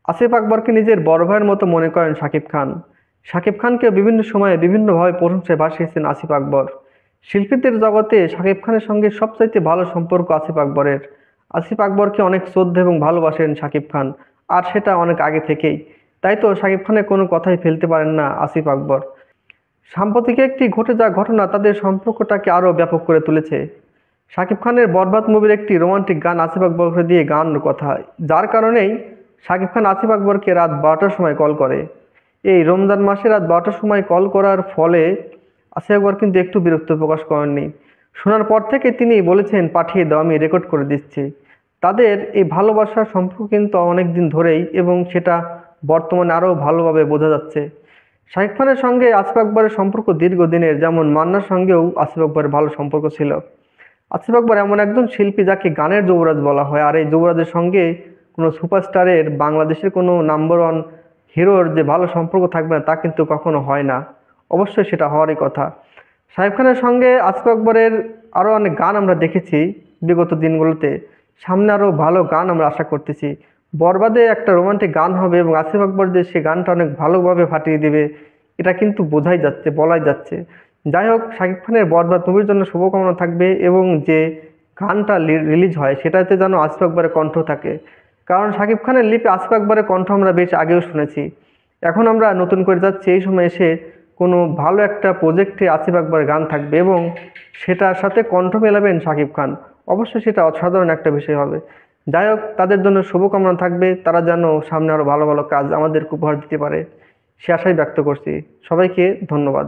আসিফ আকবরকে নিজের বড় ভাইয়ের মতো মনে করেন শাকিব খান। শাকিব খানকে বিভিন্ন সময়ে বিভিন্নভাবে প্রশংসায় ভাসিয়েছেন আসিফ আকবর। শিল্পীদের জগতে শাকিব খানের সঙ্গে সবচাইতে ভালো সম্পর্ক আসিফ আকবরের। আসিফ আকবরকে অনেক শ্রদ্ধা এবং ভালোবাসেন শাকিব খান, আর সেটা অনেক আগে থেকেই। তাই তো শাকিব খানের কোনো কথাই ফেলতে পারেন না আসিফ আকবর। সাম্প্রতিক একটি ঘটে যাওয়া ঘটনা তাদের সম্পর্কটাকে আরও ব্যাপক করে তুলেছে। শাকিব খানের বরবাদ মুভির একটি রোমান্টিক গান আসিফ আকবরকে দিয়ে গাওয়ানোর কথা, যার কারণেই শাকিব খান আসিফ আকবরকে রাত 12টার সময় কল করে। এই রমজান মাসে রাত 12টার সময় কল করার ফলে আসিফ আকবর কিন্তু একটু বিরক্ত প্রকাশ করেননি। শোনার পর থেকে তিনি বলেছেন, পাঠিয়ে দাও, আমি রেকর্ড করে দিচ্ছি। তাদের এই ভালোবাসার সম্পর্ক কিন্তু অনেক দিন ধরেই, এবং সেটা বর্তমানে আরও ভালোভাবে বোঝা যাচ্ছে। শাকিব খানের সঙ্গে আসিফ আকবরের সম্পর্ক দীর্ঘদিনের, যেমন মান্নার সঙ্গেও আসিফ আকবরের ভালো সম্পর্ক ছিল। আসিফ আকবর এমন একজন শিল্পী যাকে গানের যুবরাজ বলা হয়, আর এই যুবরাজের সঙ্গে কোনো সুপারস্টারের, বাংলাদেশের কোনো নাম্বার ওয়ান হিরোর যে ভালো সম্পর্ক থাকবে না তা কিন্তু কখনো হয় না। অবশ্যই সেটা হওয়ারই কথা। শাকিব খানের সঙ্গে আসিফ আকবরের আরও অনেক গান আমরা দেখেছি বিগত দিনগুলোতে। সামনে আরও ভালো গান আমরা আশা করতেছি। বরবাদে একটা রোমান্টিক গান হবে এবং আসিফ আকবর যে সে গানটা অনেক ভালোভাবে ফাটিয়ে দিবে, এটা কিন্তু বোঝাই যাচ্ছে, বলাই যাচ্ছে। যাই হোক, শাকিব খানের বরবাদ মুভির জন্য শুভকামনা থাকবে, এবং যে গানটা রিলিজ হয় সেটাতে যেন আসিফ আকবরের কণ্ঠ থাকে। কারণ শাকিব খানের লিপে আসিফ আকবরের কণ্ঠ আমরা বেশ আগেও শুনেছি। এখন আমরা নতুন করে যাচ্ছি, এই সময় এসে কোনো ভালো একটা প্রজেক্টে আসিফ আকবরের গান থাকবে এবং সেটার সাথে কণ্ঠ মেলাবেন শাকিব খান। অবশ্যই সেটা অসাধারণ একটা বিষয় হবে। যাই হোক, তাদের জন্য শুভকামনা থাকবে, তারা যেন সামনে আরও ভালো ভালো কাজ আমাদেরকে উপহার দিতে পারে, সে আশাই ব্যক্ত করছি। সবাইকে ধন্যবাদ।